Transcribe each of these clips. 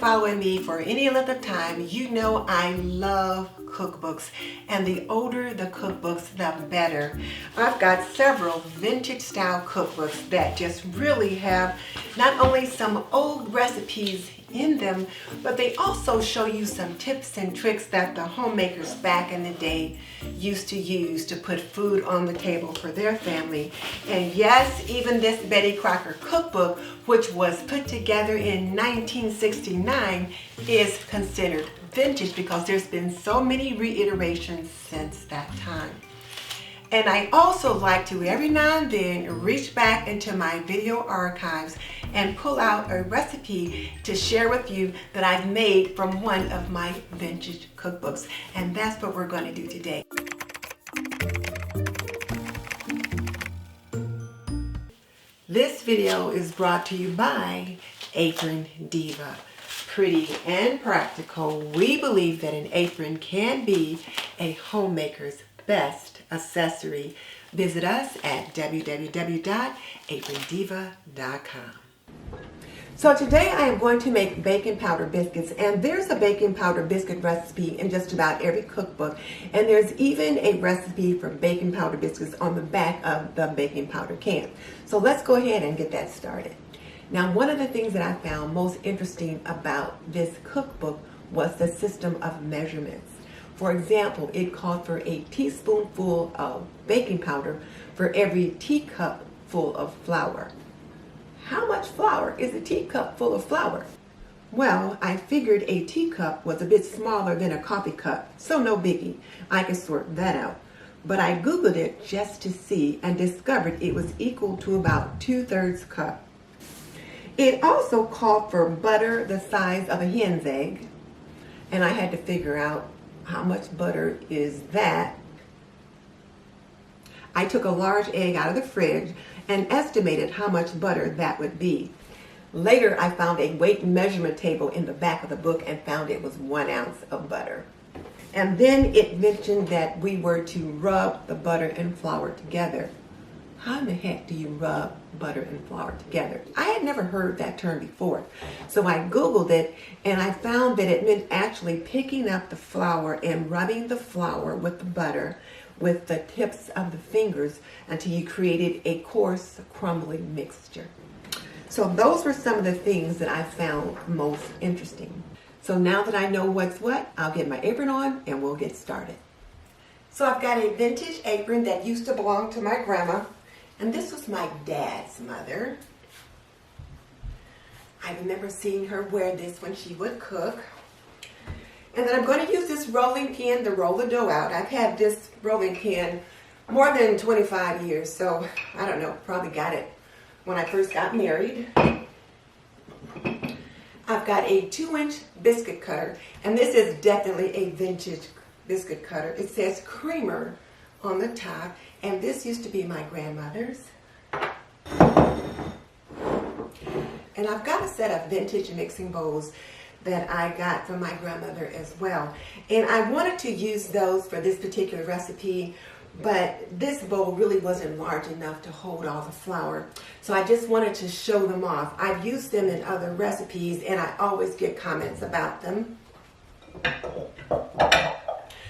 following me for any length of time, you know I love cookbooks, and the older the cookbooks, the better. I've got several vintage style cookbooks that just really have not only some old recipes in them, but they also show you some tips and tricks that the homemakers back in the day used to use to put food on the table for their family. And yes, even this Betty Crocker cookbook, which was put together in 1969, is considered vintage because there's been so many reiterations since that time. And I also like to every now and then reach back into my video archives and pull out a recipe to share with you that I've made from one of my vintage cookbooks. And that's what we're going to do today. This video is brought to you by Aprondiva. Pretty and practical, we believe that an apron can be a homemaker's best accessory. Visit us at www.aprondiva.com. So today I am going to make baking powder biscuits, and there's a baking powder biscuit recipe in just about every cookbook, and there's even a recipe for baking powder biscuits on the back of the baking powder can. So let's go ahead and get that started. Now, one of the things that I found most interesting about this cookbook was the system of measurements. For example, it called for a teaspoonful of baking powder for every teacup full of flour. How much flour is a teacup full of flour? Well, I figured a teacup was a bit smaller than a coffee cup, so no biggie. I could sort that out. But I Googled it just to see and discovered it was equal to about 2/3 cup. It also called for butter the size of a hen's egg, and I had to figure out how much butter is that. I took a large egg out of the fridge and estimated how much butter that would be. Later, I found a weight measurement table in the back of the book and found it was 1 ounce of butter. And then it mentioned that we were to rub the butter and flour together. How in the heck do you rub butter and flour together? I had never heard that term before. So I Googled it, and I found that it meant actually picking up the flour and rubbing the flour with the butter with the tips of the fingers until you created a coarse, crumbly mixture. So those were some of the things that I found most interesting. So now that I know what's what, I'll get my apron on and we'll get started. So I've got a vintage apron that used to belong to my grandma. And this was my dad's mother. I remember seeing her wear this when she would cook. And then I'm going to use this rolling pin to roll the dough out. I've had this rolling pin more than 25 years, so I don't know, probably got it when I first got married. I've got a 2-inch biscuit cutter, and this is definitely a vintage biscuit cutter. It says creamer on the top, and this used to be my grandmother's. And I've got a set of vintage mixing bowls that I got from my grandmother as well. And I wanted to use those for this particular recipe, but this bowl really wasn't large enough to hold all the flour. So I just wanted to show them off. I've used them in other recipes, and I always get comments about them.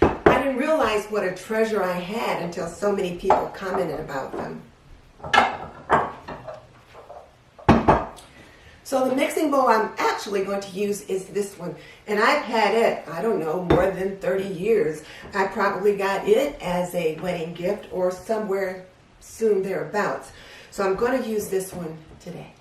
I didn't realize what a treasure I had until so many people commented about them. So the mixing bowl I'm actually going to use is this one. And I've had it, I don't know, more than 30 years. I probably got it as a wedding gift or somewhere soon thereabouts. So I'm going to use this one today.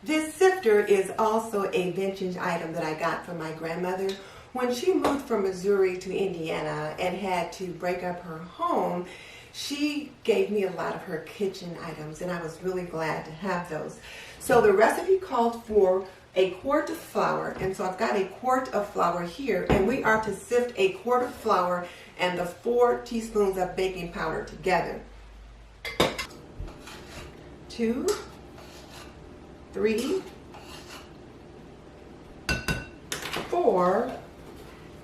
This sifter is also a vintage item that I got from my grandmother. When she moved from Missouri to Indiana and had to break up her home, she gave me a lot of her kitchen items, and I was really glad to have those. So the recipe called for a quart of flour, and so I've got a quart of flour here, and we are to sift a quart of flour and the 4 teaspoons of baking powder together. 2, 3, 4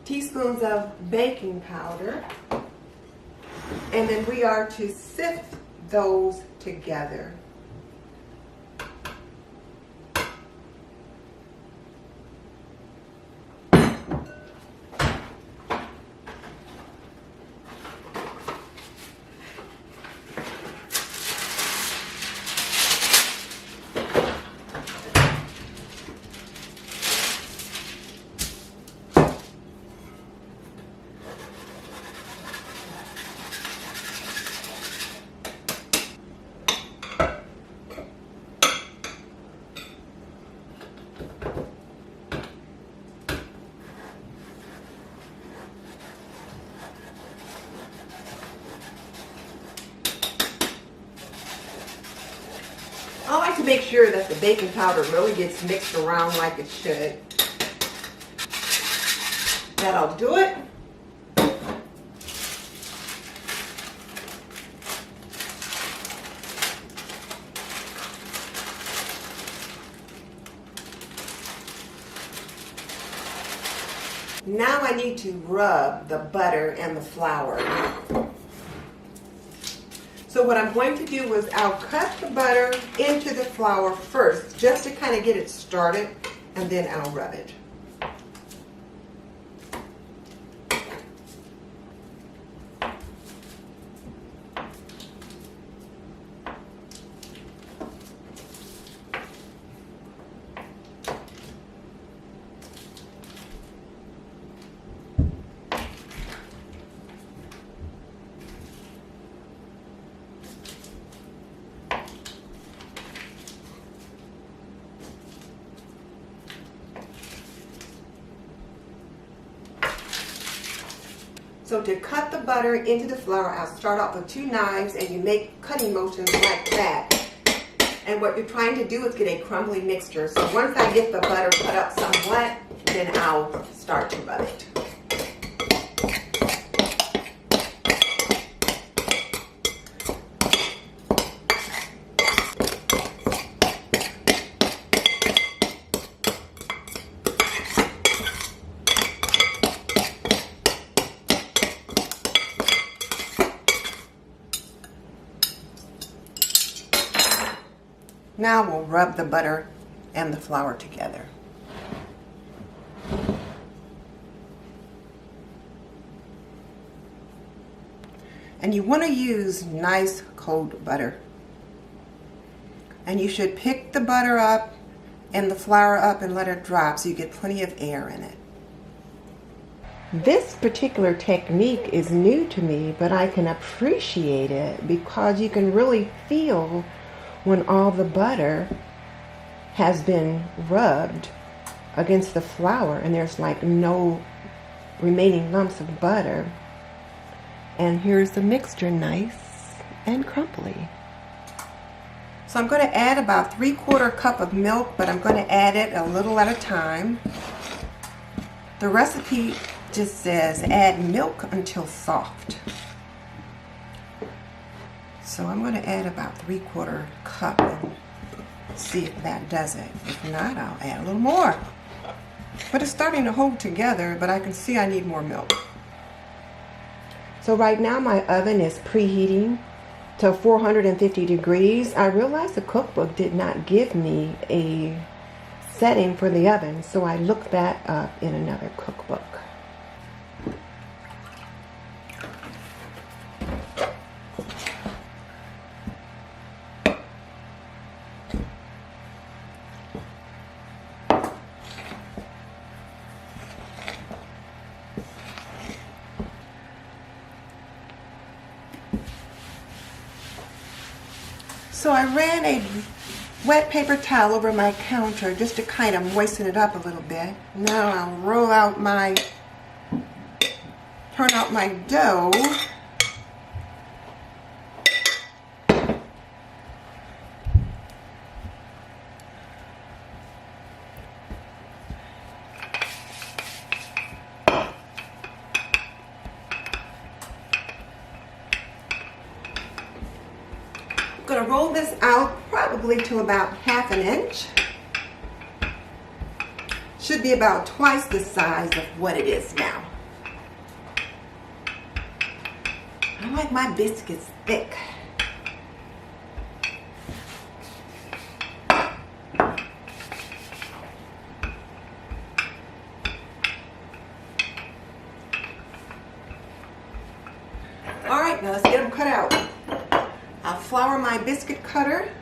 teaspoons of baking powder, and then we are to sift those together. I like to make sure that the baking powder really gets mixed around like it should. That'll do it. Now I need to rub the butter and the flour. So what I'm going to do is I'll cut the butter into the flour first, just to kind of get it started, and then I'll rub it. So to cut the butter into the flour, I'll start off with 2 knives, and you make cutting motions like that. And what you're trying to do is get a crumbly mixture. So once I get the butter cut up somewhat, then I'll start to rub it. Now we'll rub the butter and the flour together. And you want to use nice cold butter. And you should pick the butter up and the flour up and let it drop so you get plenty of air in it. This particular technique is new to me, but I can appreciate it because you can really feel when all the butter has been rubbed against the flour and there's like no remaining lumps of butter. And here's the mixture, nice and crumbly. So I'm going to add about 3/4 cup of milk, but I'm going to add it a little at a time. The recipe just says add milk until soft. So I'm going to add about 3/4 cup and see if that does it. If not, I'll add a little more. But it's starting to hold together, but I can see I need more milk. So right now my oven is preheating to 450 degrees. I realized the cookbook did not give me a setting for the oven, so I looked that up in another cookbook. So I ran a wet paper towel over my counter just to kind of moisten it up a little bit. Now I'll turn out my dough. going to roll this out probably to about 1/2 inch. Should be about twice the size of what it is now. I like my biscuits thick. All right, now let's get them cut out. I'll flour my biscuit cutter.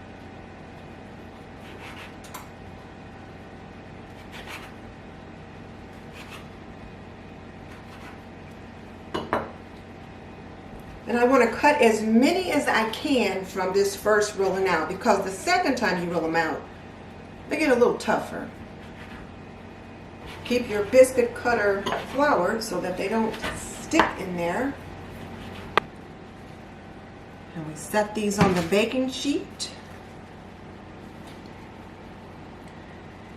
And I want to cut as many as I can from this first rolling out, because the second time you roll them out, they get a little tougher. Keep your biscuit cutter floured so that they don't stick in there. And we set these on the baking sheet.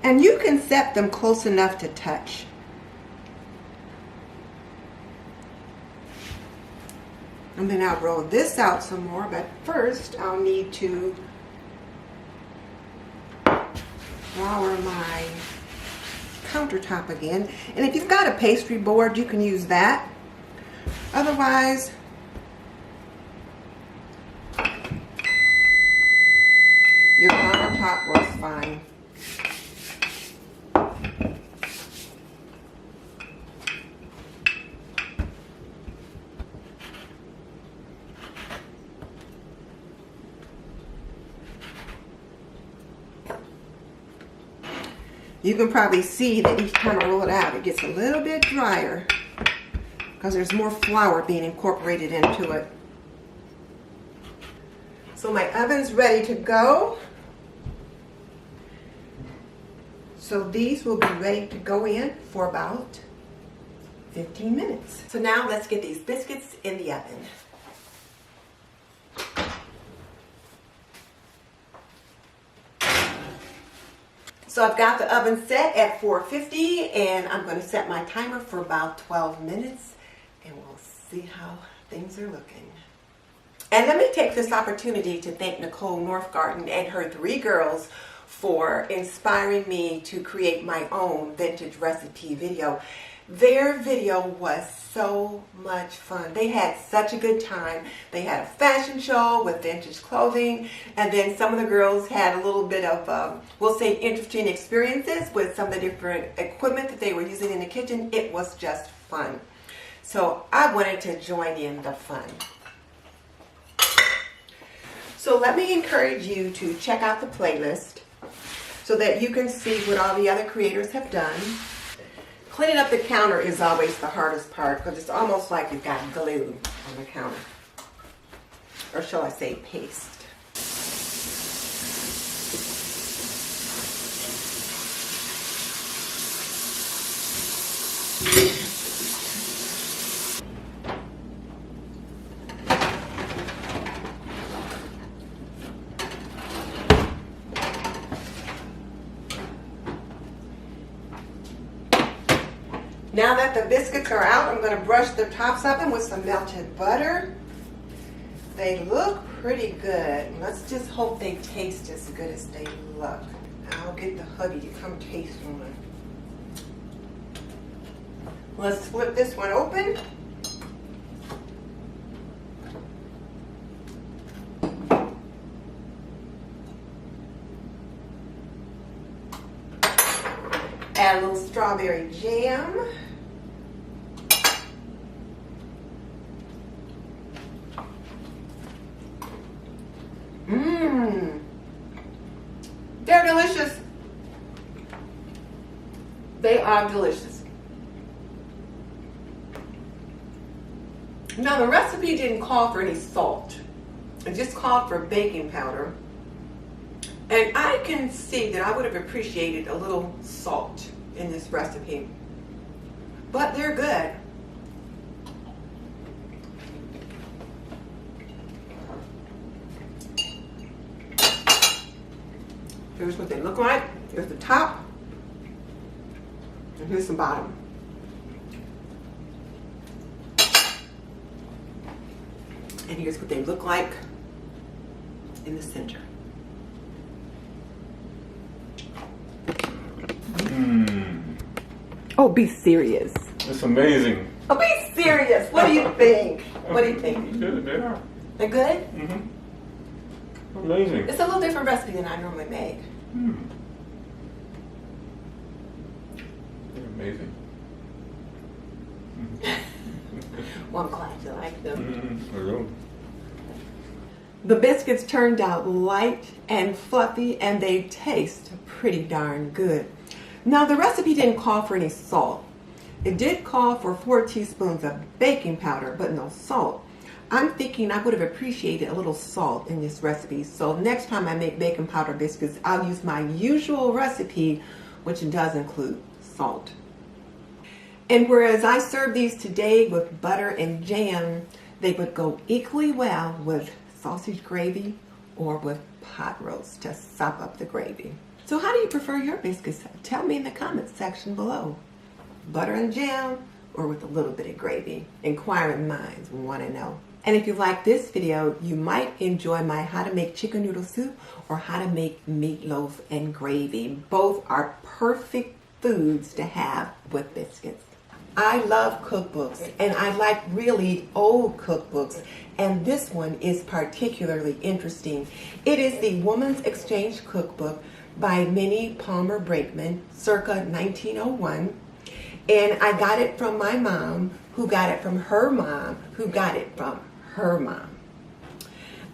And you can set them close enough to touch. And then I'll roll this out some more, but first I'll need to flour my countertop again. And if you've got a pastry board, you can use that. Otherwise, your countertop works fine. You can probably see that each time I roll it out, it gets a little bit drier because there's more flour being incorporated into it. So my oven's ready to go. So these will be ready to go in for about 15 minutes. So now let's get these biscuits in the oven. So I've got the oven set at 450, and I'm going to set my timer for about 12 minutes, and we'll see how things are looking. And let me take this opportunity to thank Nicole Northgarten and her 3 girls for inspiring me to create my own vintage recipe video. Their video was so much fun. They had such a good time. They had a fashion show with vintage clothing, and then some of the girls had a little bit of, we'll say, interesting experiences with some of the different equipment that they were using in the kitchen. It was just fun. So I wanted to join in the fun. So let me encourage you to check out the playlist so that you can see what all the other creators have done. Cleaning up the counter is always the hardest part because it's almost like you've got glue on the counter. Or shall I say paste. Now that the biscuits are out, I'm going to brush the tops of them with some melted butter. They look pretty good. Let's just hope they taste as good as they look. I'll get the hubby to come taste one. Let's flip this one open. Add a little strawberry jam. They're delicious. They are delicious. Now the recipe didn't call for any salt. It just called for baking powder. And I can see that I would have appreciated a little salt in this recipe. But they're good. Here's what they look like. Here's the top. And here's the bottom. And here's what they look like in the center. Oh, be serious. It's amazing. Oh, be serious. What do you think? What do you think? Good, they are. They're good? Mm-hmm. Amazing. It's a little different recipe than I normally make. They're amazing. Well, I'm glad you like them. Hello. The biscuits turned out light and fluffy, and they taste pretty darn good. Now, the recipe didn't call for any salt. It did call for 4 teaspoons of baking powder, but no salt. I'm thinking I would have appreciated a little salt in this recipe, so next time I make baking powder biscuits, I'll use my usual recipe, which does include salt. And whereas I serve these today with butter and jam, they would go equally well with sausage gravy or with pot roast to sop up the gravy. So how do you prefer your biscuits? Tell me in the comments section below. Butter and jam or with a little bit of gravy? Inquiring minds want to know. And if you like this video, you might enjoy my how to make chicken noodle soup or how to make meatloaf and gravy. Both are perfect foods to have with biscuits. I love cookbooks, and I like really old cookbooks, and this one is particularly interesting. It is the Woman's Exchange Cookbook by Minnie Palmer Brakeman, circa 1901, and I got it from my mom, who got it from her mom, who got it from her mom.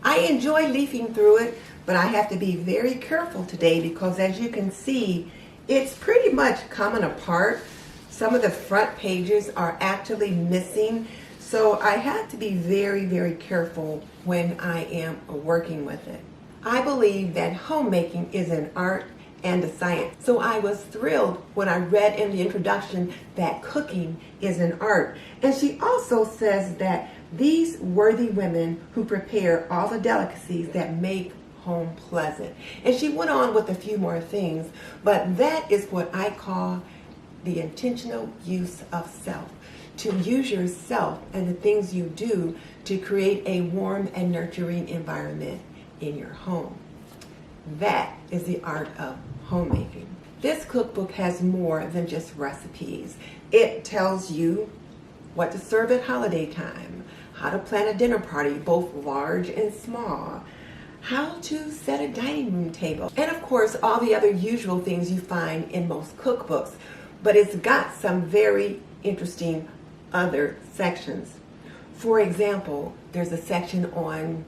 I enjoy leafing through it, but I have to be very careful today because, as you can see, it's pretty much coming apart. Some of the front pages are actually missing, so I have to be very, very careful when I am working with it. I believe that homemaking is an art and a science, so I was thrilled when I read in the introduction that cooking is an art. And she also says that these worthy women who prepare all the delicacies that make home pleasant. And she went on with a few more things, but that is what I call the intentional use of self. To use yourself and the things you do to create a warm and nurturing environment in your home. That is the art of homemaking. This cookbook has more than just recipes. It tells you what to serve at holiday time, how to plan a dinner party, both large and small, how to set a dining room table, and of course all the other usual things you find in most cookbooks. But it's got some very interesting other sections. For example, there's a section on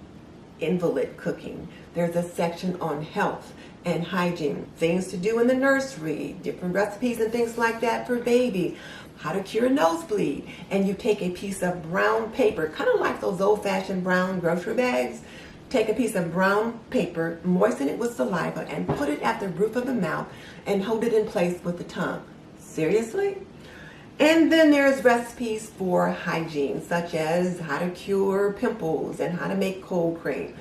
invalid cooking. There's a section on health and hygiene, things to do in the nursery, different recipes and things like that for baby, how to cure a nosebleed. And you take a piece of brown paper, kind of like those old-fashioned brown grocery bags. Take a piece of brown paper, moisten it with saliva, and put it at the roof of the mouth and hold it in place with the tongue. Seriously? And then there's recipes for hygiene, such as how to cure pimples and how to make cold cream,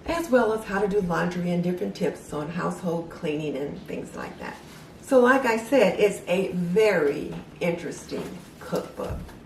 as well as how to do laundry and different tips on household cleaning and things like that. So like I said, it's a very interesting cookbook.